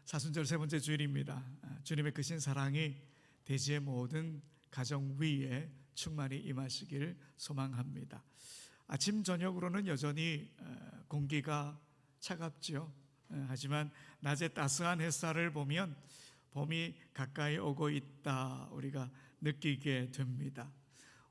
사순절 세 번째 주일입니다. 주님의 크신 사랑이 대지의 모든 가정 위에 충만히 임하시길 소망합니다. 아침 저녁으로는 여전히 공기가 차갑지요. 하지만 낮에 따스한 햇살을 보면 봄이 가까이 오고 있다 우리가 느끼게 됩니다.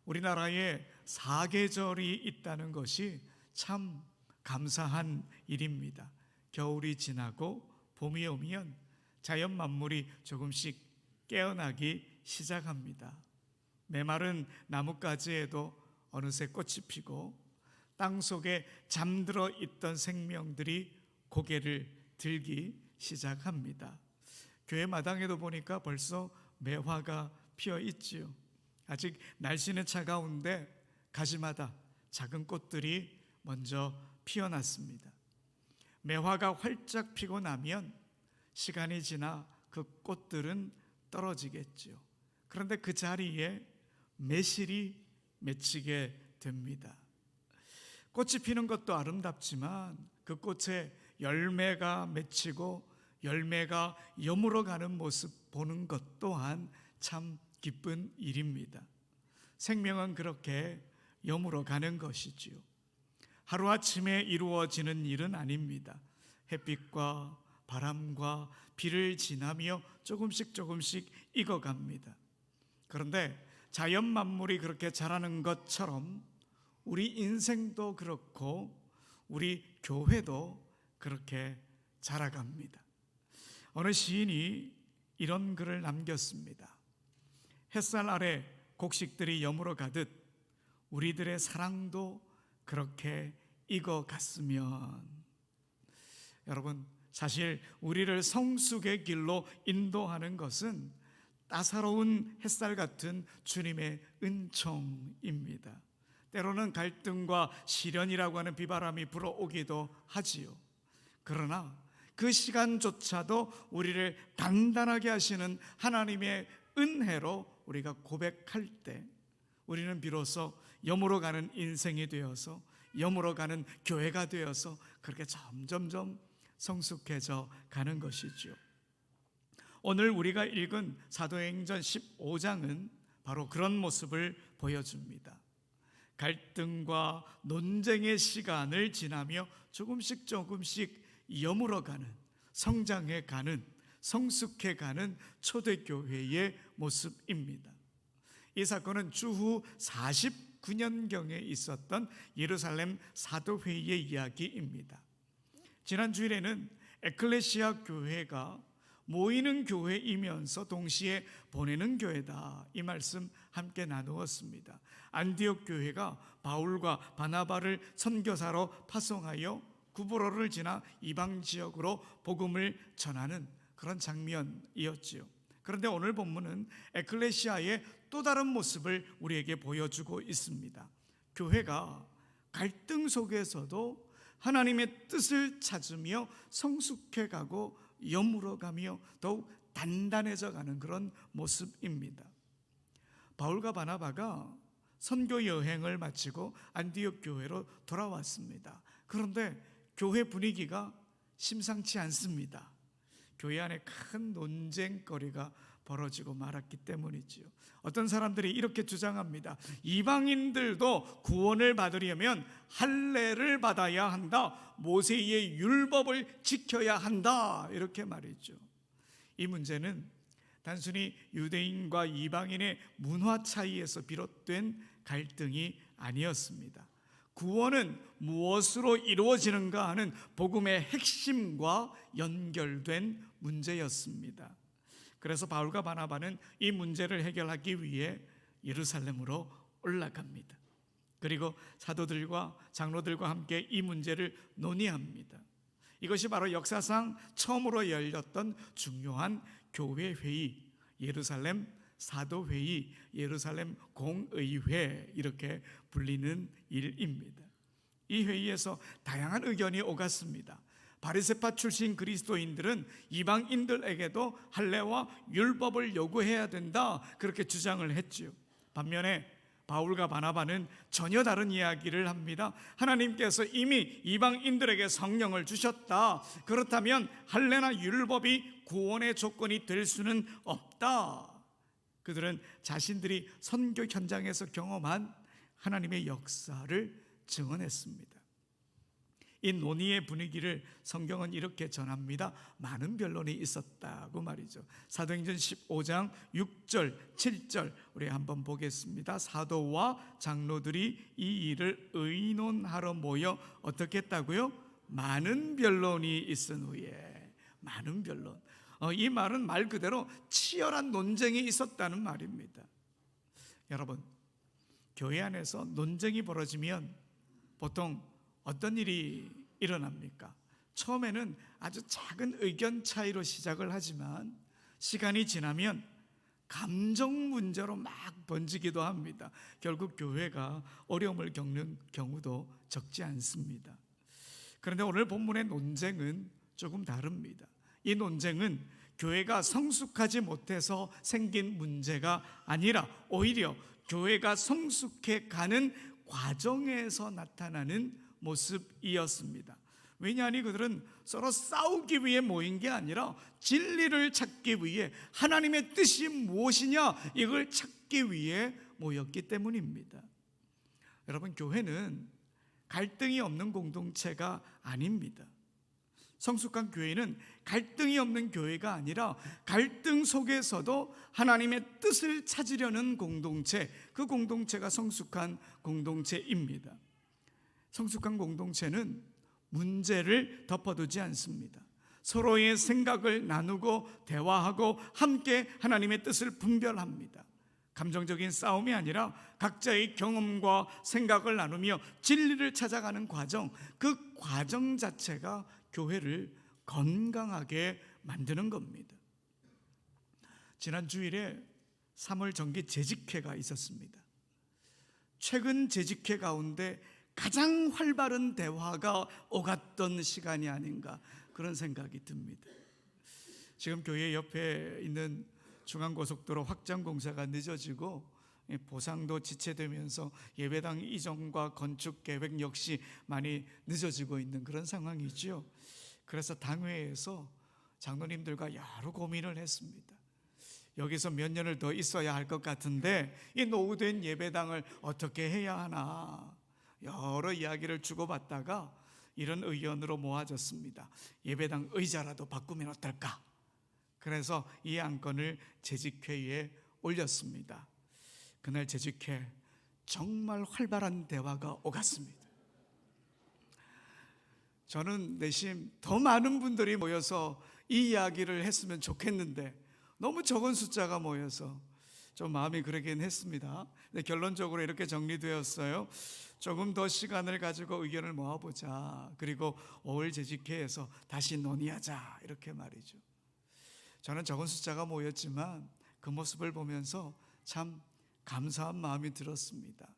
우리나라에 사계절이 있다는 것이 참 감사한 일입니다. 겨울이 지나고 봄이 오면 자연 만물이 조금씩 깨어나기 시작합니다. 메마른 나뭇가지에도 어느새 꽃이 피고 땅 속에 잠들어 있던 생명들이 고개를 들기 시작합니다. 교회 마당에도 보니까 벌써 매화가 피어 있지요. 아직 날씨는 차가운데 가지마다 작은 꽃들이 먼저 피어났습니다. 매화가 활짝 피고 나면 시간이 지나 그 꽃들은 떨어지겠죠. 그런데 그 자리에 매실이 맺히게 됩니다. 꽃이 피는 것도 아름답지만 그 꽃에 열매가 맺히고 열매가 여물어가는 모습 보는 것 또한 참 기쁜 일입니다. 생명은 그렇게 여물어가는 것이지요. 하루아침에 이루어지는 일은 아닙니다. 햇빛과 바람과 비를 지나며 조금씩 익어갑니다. 그런데 자연 만물이 그렇게 자라는 것처럼 우리 인생도 그렇고 우리 교회도 그렇게 자라갑니다. 어느 시인이 이런 글을 남겼습니다. 햇살 아래 곡식들이 여물어 가듯 우리들의 사랑도 그렇게 익어갔으면. 여러분, 사실 우리를 성숙의 길로 인도하는 것은 따사로운 햇살 같은 주님의 은총입니다. 때로는 갈등과 시련이라고 하는 비바람이 불어오기도 하지요. 그러나 그 시간조차도 우리를 단단하게 하시는 하나님의 은혜로 우리가 고백할 때 우리는 비로소 여물어가는 인생이 되어서 여물어가는 교회가 되어서 그렇게 점점점 성숙해져 가는 것이죠. 오늘 우리가 읽은 사도행전 15장은 바로 그런 모습을 보여줍니다. 갈등과 논쟁의 시간을 지나며 조금씩 여물어가는, 성장해가는, 성숙해가는 초대교회의 모습입니다. 이 사건은 주후 49년경에 있었던 예루살렘 사도회의의 이야기입니다. 지난 주일에는 에클레시아 교회가 모이는 교회이면서 동시에 보내는 교회다, 이 말씀 함께 나누었습니다. 안디옥 교회가 바울과 바나바를 선교사로 파송하여 구브로를 지나 이방 지역으로 복음을 전하는 그런 장면이었지요. 그런데 오늘 본문은 에클레시아의 또 다른 모습을 우리에게 보여주고 있습니다. 교회가 갈등 속에서도 하나님의 뜻을 찾으며 성숙해가고 여물어가며 더욱 단단해져 가는 그런 모습입니다. 바울과 바나바가 선교 여행을 마치고 안디옥 교회로 돌아왔습니다. 그런데 교회 분위기가 심상치 않습니다. 교회 안에 큰 논쟁거리가 벌어지고 말았기 때문이지요. 어떤 사람들이 이렇게 주장합니다. 이방인들도 구원을 받으려면 할례를 받아야 한다, 모세의 율법을 지켜야 한다, 이렇게 말이죠. 이 문제는 단순히 유대인과 이방인의 문화 차이에서 비롯된 갈등이 아니었습니다. 구원은 무엇으로 이루어지는가 하는 복음의 핵심과 연결된 문제였습니다. 그래서 바울과 바나바는 이 문제를 해결하기 위해 예루살렘으로 올라갑니다. 그리고 사도들과 장로들과 함께 이 문제를 논의합니다. 이것이 바로 역사상 처음으로 열렸던 중요한 교회 회의, 예루살렘 사도회의, 예루살렘 공의회, 이렇게 불리는 일입니다. 이 회의에서 다양한 의견이 오갔습니다. 바리새파 출신 그리스도인들은 이방인들에게도 할례와 율법을 요구해야 된다, 그렇게 주장을 했지요. 반면에 바울과 바나바는 전혀 다른 이야기를 합니다. 하나님께서 이미 이방인들에게 성령을 주셨다. 그렇다면 할례나 율법이 구원의 조건이 될 수는 없다. 그들은 자신들이 선교 현장에서 경험한 하나님의 역사를 증언했습니다. 이 논의의 분위기를 성경은 이렇게 전합니다. 많은 변론이 있었다고 말이죠. 사도행전 15장 6절 7절 우리 한번 보겠습니다. 사도와 장로들이 이 일을 의논하러 모여 어떻게 했다고요? 많은 변론이 있은 후에. 많은 변론. 이 말은 말 그대로 치열한 논쟁이 있었다는 말입니다. 여러분, 교회 안에서 논쟁이 벌어지면 보통 어떤 일이 일어납니까? 처음에는 아주 작은 의견 차이로 시작을 하지만 시간이 지나면 감정 문제로 막 번지기도 합니다. 결국 교회가 어려움을 겪는 경우도 적지 않습니다. 그런데 오늘 본문의 논쟁은 조금 다릅니다. 이 논쟁은 교회가 성숙하지 못해서 생긴 문제가 아니라 오히려 교회가 성숙해 가는 과정에서 나타나는 모습이었습니다. 왜냐하니 그들은 서로 싸우기 위해 모인 게 아니라 진리를 찾기 위해 하나님의 뜻이 무엇이냐 이걸 찾기 위해 모였기 때문입니다. 여러분, 교회는 갈등이 없는 공동체가 아닙니다. 성숙한 교회는 갈등이 없는 교회가 아니라 갈등 속에서도 하나님의 뜻을 찾으려는 공동체, 그 공동체가 성숙한 공동체입니다. 성숙한 공동체는 문제를 덮어두지 않습니다. 서로의 생각을 나누고 대화하고 함께 하나님의 뜻을 분별합니다. 감정적인 싸움이 아니라 각자의 경험과 생각을 나누며 진리를 찾아가는 과정, 그 과정 자체가 교회를 건강하게 만드는 겁니다. 지난 주일에 3월 정기 재직회가 있었습니다. 최근 재직회 가운데 가장 활발한 대화가 오갔던 시간이 아닌가 그런 생각이 듭니다. 지금 교회 옆에 있는 중앙고속도로 확장 공사가 늦어지고 보상도 지체되면서 예배당 이전과 건축 계획 역시 많이 늦어지고 있는 그런 상황이죠. 그래서 당회에서 장로님들과 여러 고민을 했습니다. 여기서 몇 년을 더 있어야 할 것 같은데 이 노후된 예배당을 어떻게 해야 하나 여러 이야기를 주고받다가 이런 의견으로 모아졌습니다. 예배당 의자라도 바꾸면 어떨까? 그래서 이 안건을 재직회의에 올렸습니다. 그날 재직회 정말 활발한 대화가 오갔습니다. 저는 내심 더 많은 분들이 모여서 이 이야기를 했으면 좋겠는데 너무 적은 숫자가 모여서 좀 마음이 그러긴 했습니다. 근데 결론적으로 이렇게 정리되었어요. 조금 더 시간을 가지고 의견을 모아보자. 그리고 5월 재직회에서 다시 논의하자. 이렇게 말이죠. 저는 적은 숫자가 모였지만 그 모습을 보면서 참 감사한 마음이 들었습니다.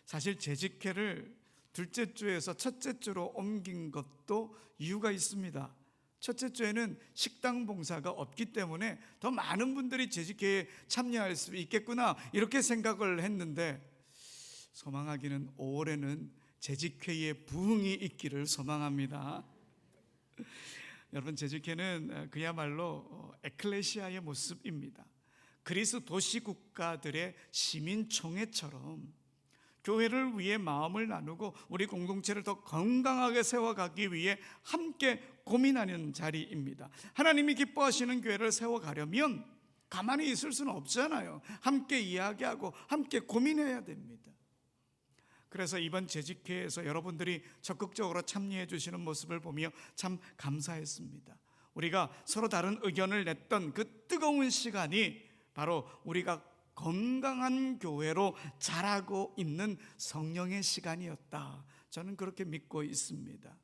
사실 재직회를 둘째 주에서 첫째 주로 옮긴 것도 이유가 있습니다. 첫째 주에는 식당 봉사가 없기 때문에 더 많은 분들이 재직회에 참여할 수 있겠구나 이렇게 생각을 했는데 소망하기는 5월에는 재직회의 부흥이 있기를 소망합니다. 여러분, 재직회는 그야말로 에클레시아의 모습입니다. 그리스 도시 국가들의 시민총회처럼 교회를 위해 마음을 나누고 우리 공동체를 더 건강하게 세워가기 위해 함께 고민하는 자리입니다. 하나님이 기뻐하시는 교회를 세워가려면 가만히 있을 수는 없잖아요. 함께 이야기하고 함께 고민해야 됩니다. 그래서 이번 재직회에서 여러분들이 적극적으로 참여해 주시는 모습을 보며 참 감사했습니다. 우리가 서로 다른 의견을 냈던 그 뜨거운 시간이 바로 우리가 건강한 교회로 자라고 있는 성령의 시간이었다. 저는 그렇게 믿고 있습니다.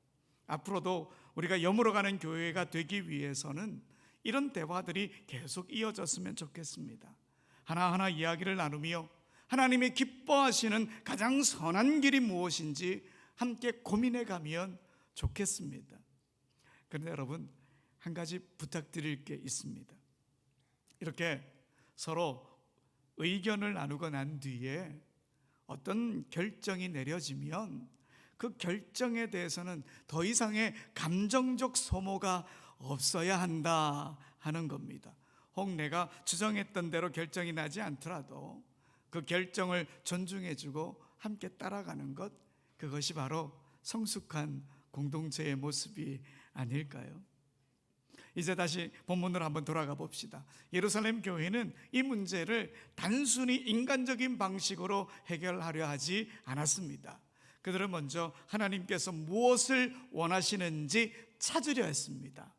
앞으로도 우리가 여물어가는 교회가 되기 위해서는 이런 대화들이 계속 이어졌으면 좋겠습니다. 하나하나 이야기를 나누며 하나님이 기뻐하시는 가장 선한 길이 무엇인지 함께 고민해 가면 좋겠습니다. 그런데 여러분, 한 가지 부탁드릴 게 있습니다. 이렇게 서로 의견을 나누고 난 뒤에 어떤 결정이 내려지면 그 결정에 대해서는 더 이상의 감정적 소모가 없어야 한다 하는 겁니다. 혹 내가 주장했던 대로 결정이 나지 않더라도 그 결정을 존중해주고 함께 따라가는 것, 그것이 바로 성숙한 공동체의 모습이 아닐까요? 이제 다시 본문으로 한번 돌아가 봅시다. 예루살렘 교회는 이 문제를 단순히 인간적인 방식으로 해결하려 하지 않았습니다. 그들은 먼저 하나님께서 무엇을 원하시는지 찾으려 했습니다.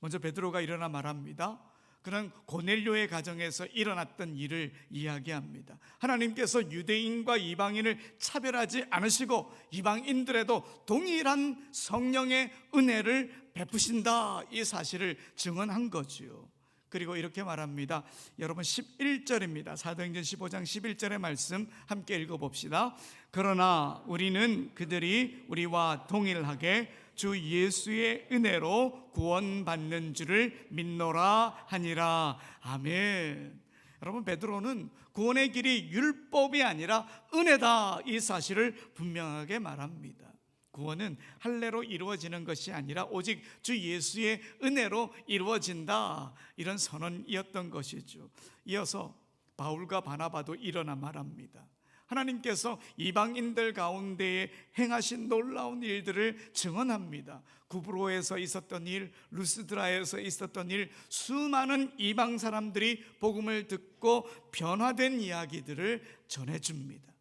먼저 베드로가 일어나 말합니다. 그는 고넬료의 가정에서 일어났던 일을 이야기합니다. 하나님께서 유대인과 이방인을 차별하지 않으시고 이방인들에도 동일한 성령의 은혜를 베푸신다, 이 사실을 증언한 거지요. 그리고 이렇게 말합니다. 여러분 11절입니다. 사도행전 15장 11절의 말씀 함께 읽어봅시다. 그러나 우리는 그들이 우리와 동일하게 주 예수의 은혜로 구원받는 줄을 믿노라 하니라. 아멘. 여러분, 베드로는 구원의 길이 율법이 아니라 은혜다, 이 사실을 분명하게 말합니다. 구원은 할례로 이루어지는 것이 아니라 오직 주 예수의 은혜로 이루어진다, 이런 선언이었던 것이죠. 이어서 바울과 바나바도 일어나 말합니다. 하나님께서 이방인들 가운데에 행하신 놀라운 일들을 증언합니다. 구브로에서 있었던 일, 루스드라에서 있었던 일, 수많은 이방 사람들이 복음을 듣고 변화된 이야기들을 전해줍니다.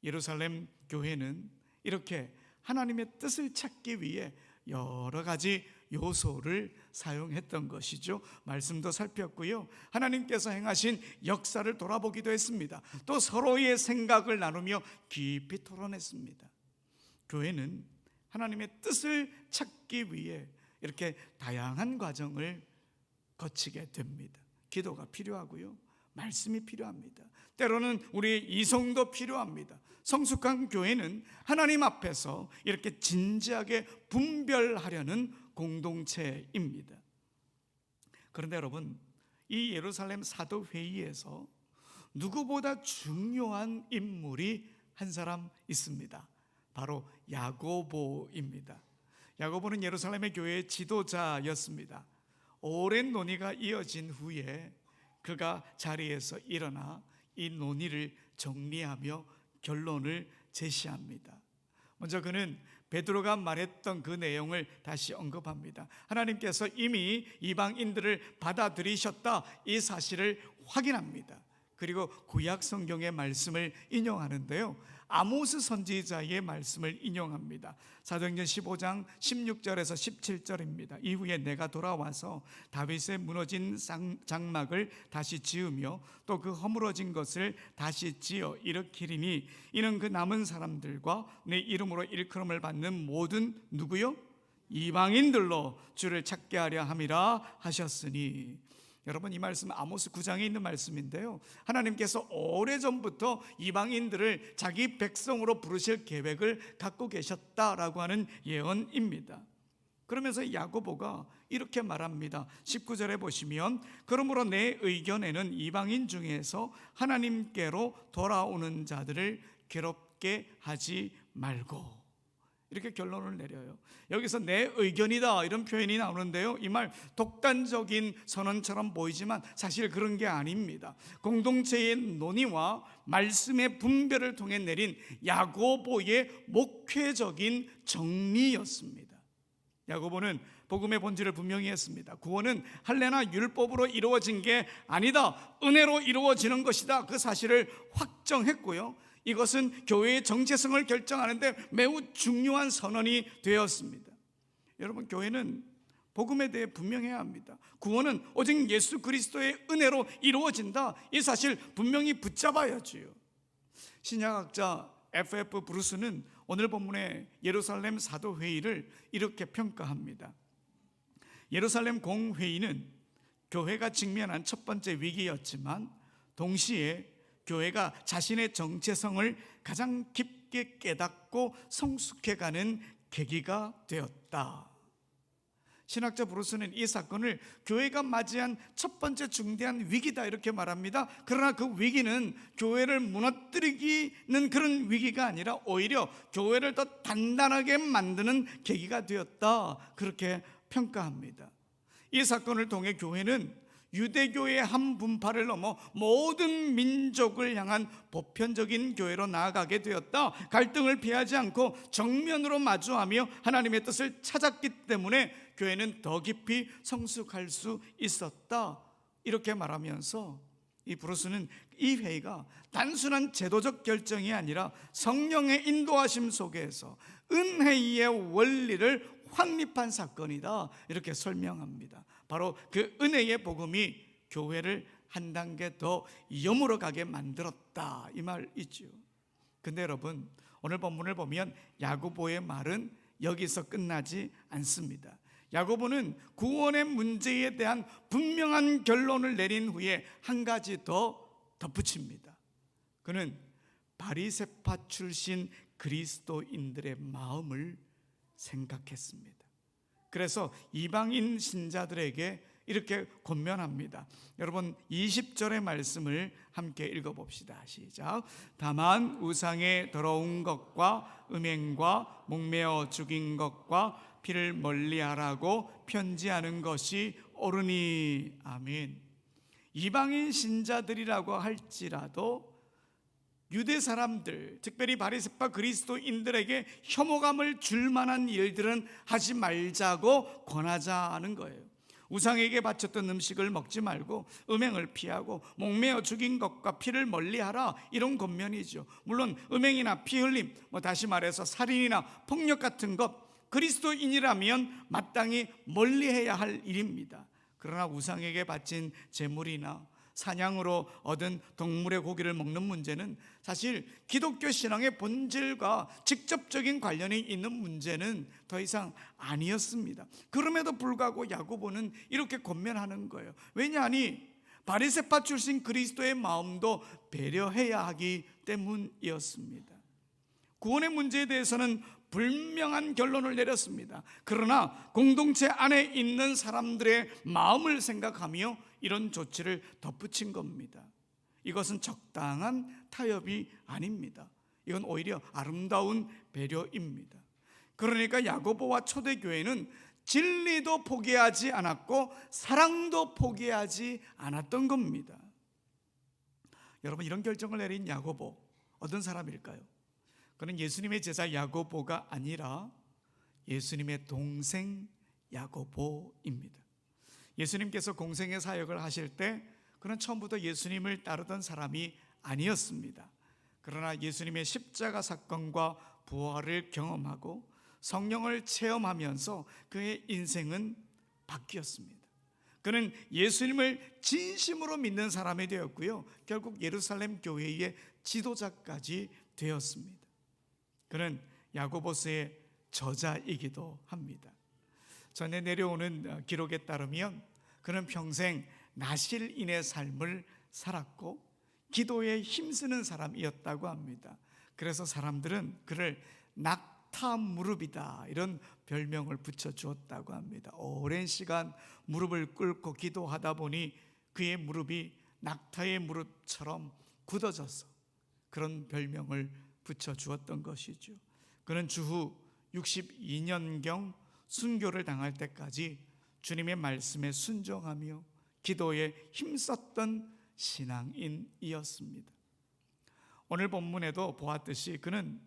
예루살렘 교회는 이렇게 하나님의 뜻을 찾기 위해 여러 가지 요소를 사용했던 것이죠. 말씀도 살폈고요, 하나님께서 행하신 역사를 돌아보기도 했습니다. 또 서로의 생각을 나누며 깊이 토론했습니다. 교회는 하나님의 뜻을 찾기 위해 이렇게 다양한 과정을 거치게 됩니다. 기도가 필요하고요, 말씀이 필요합니다. 때로는 우리의 이성도 필요합니다. 성숙한 교회는 하나님 앞에서 이렇게 진지하게 분별하려는 공동체입니다. 그런데 여러분, 이 예루살렘 사도회의에서 누구보다 중요한 인물이 한 사람 있습니다. 바로 야고보입니다. 야고보는 예루살렘의 교회의 지도자였습니다. 오랜 논의가 이어진 후에 그가 자리에서 일어나 이 논의를 정리하며 결론을 제시합니다. 먼저 그는 베드로가 말했던 그 내용을 다시 언급합니다. 하나님께서 이미 이방인들을 받아들이셨다, 이 사실을 확인합니다. 그리고 구약 성경의 말씀을 인용하는데요, 아모스 선지자의 말씀을 인용합니다. 사도행전 15장 16절에서 17절입니다. 이후에 내가 돌아와서 다윗의 무너진 장막을 다시 지으며 또 그 허물어진 것을 다시 지어 일으키리니 이는 그 남은 사람들과 내 이름으로 일컬음을 받는 모든 누구요? 이방인들로 주를 찾게 하려 함이라 하셨으니. 여러분, 이 말씀 아모스 9장에 있는 말씀인데요, 하나님께서 오래전부터 이방인들을 자기 백성으로 부르실 계획을 갖고 계셨다라고 하는 예언입니다. 그러면서 야고보가 이렇게 말합니다. 19절에 보시면 그러므로 내 의견에는 이방인 중에서 하나님께로 돌아오는 자들을 괴롭게 하지 말고, 이렇게 결론을 내려요. 여기서 내 의견이다, 이런 표현이 나오는데요, 이 말 독단적인 선언처럼 보이지만 사실 그런 게 아닙니다. 공동체의 논의와 말씀의 분별을 통해 내린 야고보의 목회적인 정리였습니다. 야고보는 복음의 본질을 분명히 했습니다. 구원은 할례나 율법으로 이루어진 게 아니다, 은혜로 이루어지는 것이다, 그 사실을 확정했고요, 이것은 교회의 정체성을 결정하는데 매우 중요한 선언이 되었습니다. 여러분, 교회는 복음에 대해 분명해야 합니다. 구원은 오직 예수 그리스도의 은혜로 이루어진다, 이 사실 분명히 붙잡아야지요. 신약학자 F.F. 브루스는 오늘 본문의 예루살렘 사도회의를 이렇게 평가합니다. 예루살렘 공회의는 교회가 직면한 첫 번째 위기였지만 동시에 교회가 자신의 정체성을 가장 깊게 깨닫고 성숙해가는 계기가 되었다. 신학자 브루스는 이 사건을 교회가 맞이한 첫 번째 중대한 위기다 이렇게 말합니다. 그러나 그 위기는 교회를 무너뜨리기는 그런 위기가 아니라 오히려 교회를 더 단단하게 만드는 계기가 되었다 그렇게 평가합니다. 이 사건을 통해 교회는 유대교의 한 분파를 넘어 모든 민족을 향한 보편적인 교회로 나아가게 되었다. 갈등을 피하지 않고 정면으로 마주하며 하나님의 뜻을 찾았기 때문에 교회는 더 깊이 성숙할 수 있었다 이렇게 말하면서 이 브루스는 이 회의가 단순한 제도적 결정이 아니라 성령의 인도하심 속에서 은혜의 원리를 확립한 사건이다 이렇게 설명합니다. 바로 그 은혜의 복음이 교회를 한 단계 더 여물어 가게 만들었다 이 말이죠. 근데 여러분, 오늘 본문을 보면 야고보의 말은 여기서 끝나지 않습니다. 야고보는 구원의 문제에 대한 분명한 결론을 내린 후에 한 가지 더 덧붙입니다. 그는 바리새파 출신 그리스도인들의 마음을 생각했습니다. 그래서 이방인 신자들에게 이렇게 권면합니다. 여러분 20절의 말씀을 함께 읽어봅시다. 시작. 다만 우상의 더러운 것과 음행과 목매어 죽인 것과 피를 멀리하라고 편지하는 것이 옳으니. 아멘. 이방인 신자들이라고 할지라도 유대 사람들, 특별히 바리새파 그리스도인들에게 혐오감을 줄 만한 일들은 하지 말자고 권하자는 거예요. 우상에게 바쳤던 음식을 먹지 말고 음행을 피하고 목매어 죽인 것과 피를 멀리하라 이런 권면이죠. 물론 음행이나 피 흘림, 다시 말해서 살인이나 폭력 같은 것 그리스도인이라면 마땅히 멀리해야 할 일입니다. 그러나 우상에게 바친 제물이나 사냥으로 얻은 동물의 고기를 먹는 문제는 사실 기독교 신앙의 본질과 직접적인 관련이 있는 문제는 더 이상 아니었습니다. 그럼에도 불구하고 야고보는 이렇게 권면하는 거예요. 왜냐하니 바리새파 출신 그리스도의 마음도 배려해야 하기 때문이었습니다. 구원의 문제에 대해서는 분명한 결론을 내렸습니다. 그러나 공동체 안에 있는 사람들의 마음을 생각하며 이런 조치를 덧붙인 겁니다. 이것은 적당한 타협이 아닙니다. 이건 오히려 아름다운 배려입니다. 그러니까 야고보와 초대교회는 진리도 포기하지 않았고 사랑도 포기하지 않았던 겁니다. 여러분, 이런 결정을 내린 야고보 어떤 사람일까요? 그는 예수님의 제자 야고보가 아니라 예수님의 동생 야고보입니다. 예수님께서 공생의 사역을 하실 때 그는 처음부터 예수님을 따르던 사람이 아니었습니다. 그러나 예수님의 십자가 사건과 부활을 경험하고 성령을 체험하면서 그의 인생은 바뀌었습니다. 그는 예수님을 진심으로 믿는 사람이 되었고요, 결국 예루살렘 교회의 지도자까지 되었습니다. 그는 야고보서의 저자이기도 합니다. 전에 내려오는 기록에 따르면 그는 평생 나실인의 삶을 살았고 기도에 힘쓰는 사람이었다고 합니다. 그래서 사람들은 그를 낙타 무릎이다 이런 별명을 붙여주었다고 합니다. 오랜 시간 무릎을 꿇고 기도하다 보니 그의 무릎이 낙타의 무릎처럼 굳어져서 그런 별명을 붙여주었던 것이죠. 그는 주후 62년경 순교를 당할 때까지 주님의 말씀에 순종하며 기도에 힘썼던 신앙인이었습니다. 오늘 본문에도 보았듯이 그는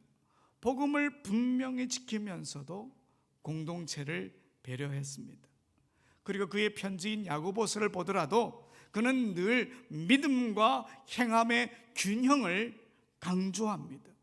복음을 분명히 지키면서도 공동체를 배려했습니다. 그리고 그의 편지인 야고보서를 보더라도 그는 늘 믿음과 행함의 균형을 강조합니다.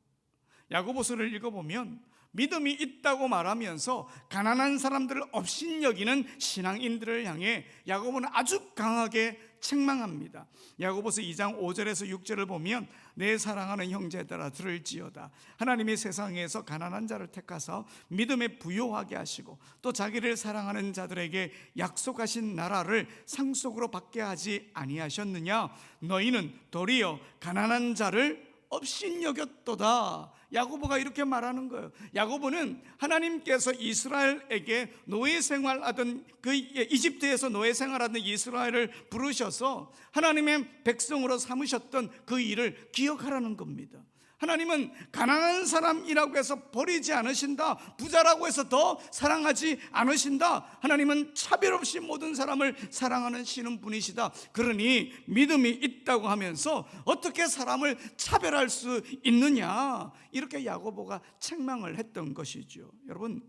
야고보서를 읽어보면 믿음이 있다고 말하면서 가난한 사람들을 업신여기는 신앙인들을 향해 야고보는 아주 강하게 책망합니다. 야고보서 2장 5절에서 6절을 보면 내 사랑하는 형제들아 들을지어다. 하나님이 세상에서 가난한 자를 택하사 믿음에 부요하게 하시고 또 자기를 사랑하는 자들에게 약속하신 나라를 상속으로 받게 하지 아니하셨느냐. 너희는 도리어 가난한 자를 업신여겼도다. 야고보가 이렇게 말하는 거예요. 야고보는 하나님께서 이스라엘에게 노예 생활하던 그 이집트에서 노예 생활하던 이스라엘을 부르셔서 하나님의 백성으로 삼으셨던 그 일을 기억하라는 겁니다. 하나님은 가난한 사람이라고 해서 버리지 않으신다. 부자라고 해서 더 사랑하지 않으신다. 하나님은 차별 없이 모든 사람을 사랑하시는 분이시다. 그러니 믿음이 있다고 하면서 어떻게 사람을 차별할 수 있느냐, 이렇게 야고보가 책망을 했던 것이죠. 여러분,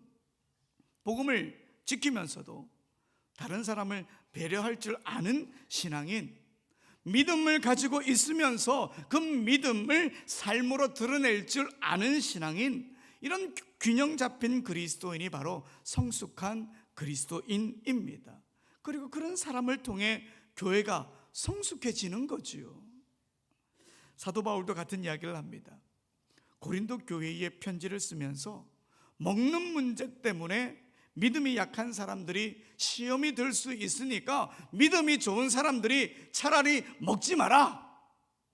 복음을 지키면서도 다른 사람을 배려할 줄 아는 신앙인, 믿음을 가지고 있으면서 그 믿음을 삶으로 드러낼 줄 아는 신앙인, 이런 균형 잡힌 그리스도인이 바로 성숙한 그리스도인입니다. 그리고 그런 사람을 통해 교회가 성숙해지는 거지요. 사도 바울도 같은 이야기를 합니다. 고린도 교회에 편지를 쓰면서 먹는 문제 때문에 믿음이 약한 사람들이 시험이 들 수 있으니까 믿음이 좋은 사람들이 차라리 먹지 마라,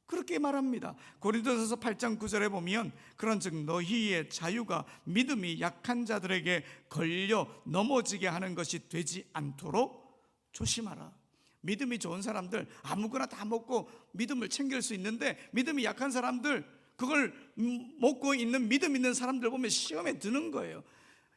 그렇게 말합니다. 고린도전서 8장 9절에 보면 그런즉 너희의 자유가 믿음이 약한 자들에게 걸려 넘어지게 하는 것이 되지 않도록 조심하라. 믿음이 좋은 사람들 아무거나 다 먹고 믿음을 챙길 수 있는데, 믿음이 약한 사람들, 그걸 먹고 있는 믿음 있는 사람들 보면 시험에 드는 거예요.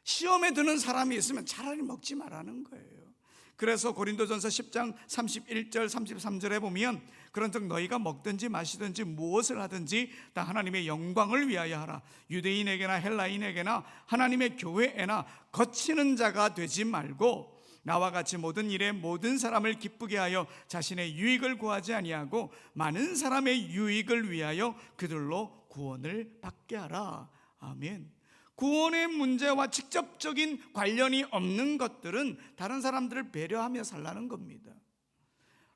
시험에 드는 사람이 있으면 차라리 먹지 말라는 거예요. 그래서 고린도전서 10장 31절 33절에 보면 그런즉 너희가 먹든지 마시든지 무엇을 하든지 다 하나님의 영광을 위하여 하라. 유대인에게나 헬라인에게나 하나님의 교회에나 거치는 자가 되지 말고 나와 같이 모든 일에 모든 사람을 기쁘게 하여 자신의 유익을 구하지 아니하고 많은 사람의 유익을 위하여 그들로 구원을 받게 하라. 아멘. 구원의 문제와 직접적인 관련이 없는 것들은 다른 사람들을 배려하며 살라는 겁니다.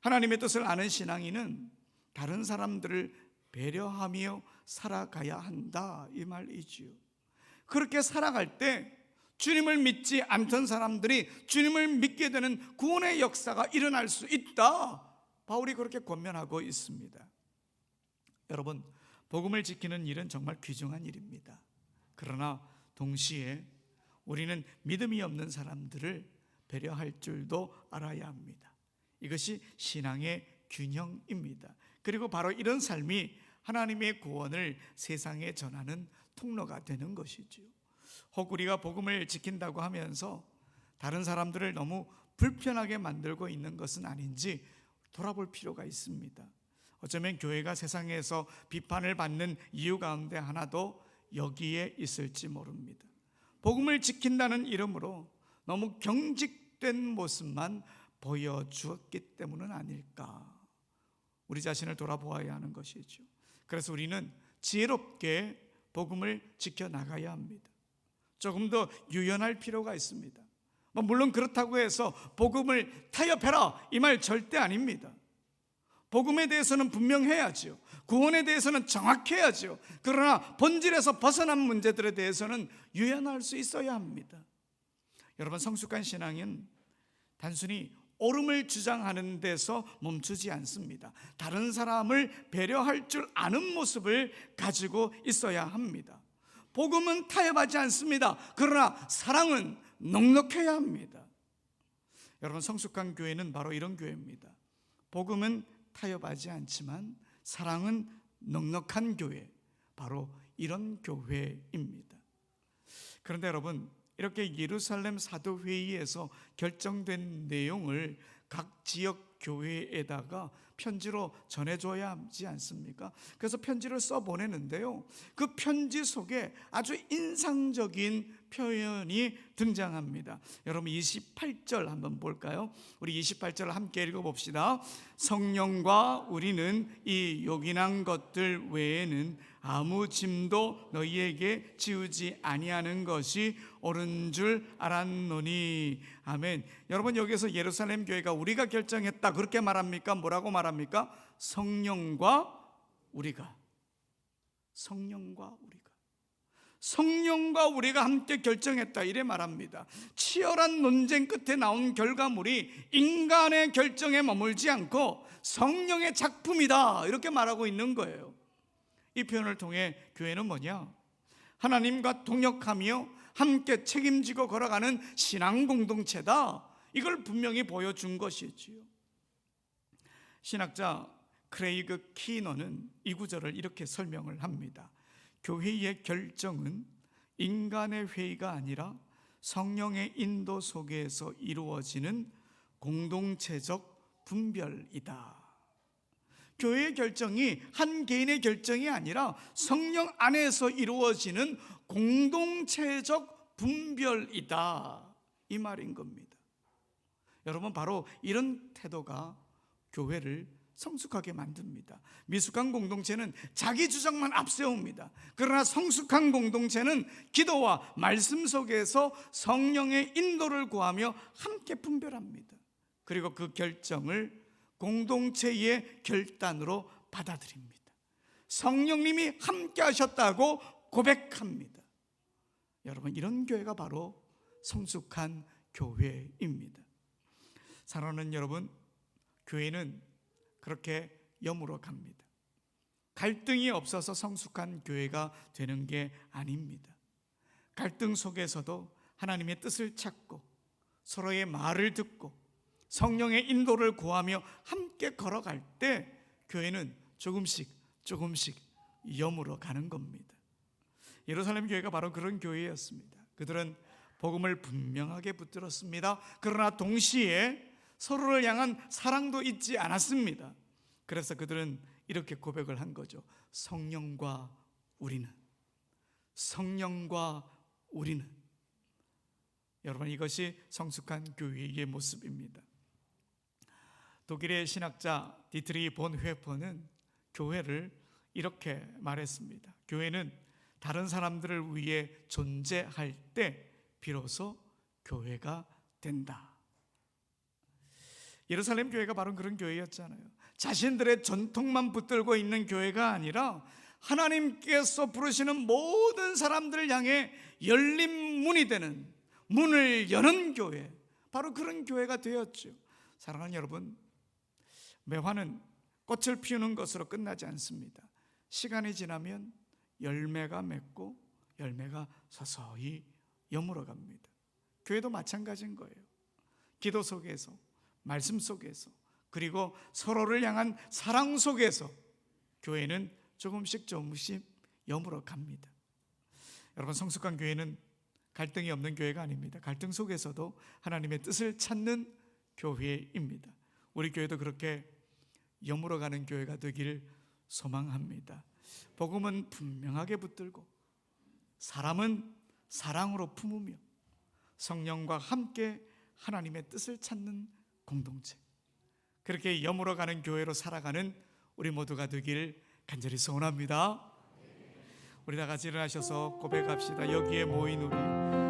하나님의 뜻을 아는 신앙인은 다른 사람들을 배려하며 살아가야 한다, 이 말이지요. 그렇게 살아갈 때 주님을 믿지 않던 사람들이 주님을 믿게 되는 구원의 역사가 일어날 수 있다, 바울이 그렇게 권면하고 있습니다. 여러분, 복음을 지키는 일은 정말 귀중한 일입니다. 그러나 동시에 우리는 믿음이 없는 사람들을 배려할 줄도 알아야 합니다. 이것이 신앙의 균형입니다. 그리고 바로 이런 삶이 하나님의 구원을 세상에 전하는 통로가 되는 것이죠. 혹 우리가 복음을 지킨다고 하면서 다른 사람들을 너무 불편하게 만들고 있는 것은 아닌지 돌아볼 필요가 있습니다. 어쩌면 교회가 세상에서 비판을 받는 이유 가운데 하나도 여기에 있을지 모릅니다. 복음을 지킨다는 이름으로 너무 경직된 모습만 보여주었기 때문은 아닐까, 우리 자신을 돌아보아야 하는 것이죠. 그래서 우리는 지혜롭게 복음을 지켜나가야 합니다. 조금 더 유연할 필요가 있습니다. 물론 그렇다고 해서 복음을 타협해라, 이 말 절대 아닙니다. 복음에 대해서는 분명해야죠. 구원에 대해서는 정확해야죠. 그러나 본질에서 벗어난 문제들에 대해서는 유연할 수 있어야 합니다. 여러분, 성숙한 신앙은 단순히 옳음을 주장하는 데서 멈추지 않습니다. 다른 사람을 배려할 줄 아는 모습을 가지고 있어야 합니다. 복음은 타협하지 않습니다. 그러나 사랑은 넉넉해야 합니다. 여러분, 성숙한 교회는 바로 이런 교회입니다. 복음은 타협하지 않지만 사랑은 넉넉한 교회, 바로 이런 교회입니다. 그런데 여러분, 이렇게 예루살렘 사도회의에서 결정된 내용을 각 지역 교회에다가 편지로 전해줘야 하지 않습니까? 그래서 편지를 써보내는데요, 그 편지 속에 아주 인상적인 표현이 등장합니다. 여러분, 28절 한번 볼까요? 우리 28절을 함께 읽어봅시다. 성령과 우리는 이 요긴한 것들 외에는 아무 짐도 너희에게 지우지 아니하는 것이 옳은 줄 알았노니. 아멘. 여러분, 여기서 예루살렘 교회가 우리가 결정했다 그렇게 말합니까? 뭐라고 말합니까? 성령과 우리가. 성령과 우리가 함께 결정했다, 이래 말합니다. 치열한 논쟁 끝에 나온 결과물이 인간의 결정에 머물지 않고 성령의 작품이다, 이렇게 말하고 있는 거예요. 이 표현을 통해 교회는 뭐냐? 하나님과 동역하며 함께 책임지고 걸어가는 신앙 공동체다. 이걸 분명히 보여준 것이지요. 신학자 크레이그 키너는 이 구절을 이렇게 설명을 합니다. 교회의 결정은 인간의 회의가 아니라 성령의 인도 속에서 이루어지는 공동체적 분별이다. 교회의 결정이 한 개인의 결정이 아니라 성령 안에서 이루어지는 공동체적 분별이다, 이 말인 겁니다. 여러분, 바로 이런 태도가 교회를 성숙하게 만듭니다. 미숙한 공동체는 자기 주장만 앞세웁니다. 그러나 성숙한 공동체는 기도와 말씀 속에서 성령의 인도를 구하며 함께 분별합니다. 그리고 그 결정을 공동체의 결단으로 받아들입니다. 성령님이 함께 하셨다고 고백합니다. 여러분, 이런 교회가 바로 성숙한 교회입니다. 사랑하는 여러분, 교회는 그렇게 여물어 갑니다. 갈등이 없어서 성숙한 교회가 되는 게 아닙니다. 갈등 속에서도 하나님의 뜻을 찾고 서로의 말을 듣고 성령의 인도를 구하며 함께 걸어갈 때 교회는 조금씩 여물어 가는 겁니다. 예루살렘 교회가 바로 그런 교회였습니다. 그들은 복음을 분명하게 붙들었습니다. 그러나 동시에 서로를 향한 사랑도 잊지 않았습니다. 그래서 그들은 이렇게 고백을 한 거죠. 성령과 우리는. 여러분, 이것이 성숙한 교회의 모습입니다. 독일의 신학자 디트리 본 회퍼는 교회를 이렇게 말했습니다. 교회는 다른 사람들을 위해 존재할 때 비로소 교회가 된다. 예루살렘 교회가 바로 그런 교회였잖아요. 자신들의 전통만 붙들고 있는 교회가 아니라 하나님께서 부르시는 모든 사람들을 향해 열린 문이 되는, 문을 여는 교회, 바로 그런 교회가 되었죠. 사랑하는 여러분, 매화는 꽃을 피우는 것으로 끝나지 않습니다. 시간이 지나면 열매가 맺고 열매가 서서히 여물어 갑니다. 교회도 마찬가지인 거예요. 기도 속에서, 말씀 속에서, 그리고 서로를 향한 사랑 속에서 교회는 조금씩 여물어 갑니다. 여러분, 성숙한 교회는 갈등이 없는 교회가 아닙니다. 갈등 속에서도 하나님의 뜻을 찾는 교회입니다. 우리 교회도 그렇게 여물어가는 교회가 되기를 소망합니다. 복음은 분명하게 붙들고 사람은 사랑으로 품으며 성령과 함께 하나님의 뜻을 찾는 공동체, 그렇게 여물어가는 교회로 살아가는 우리 모두가 되기를 간절히 소원합니다. 우리 다 같이 일어나셔서 고백합시다. 여기에 모인 우리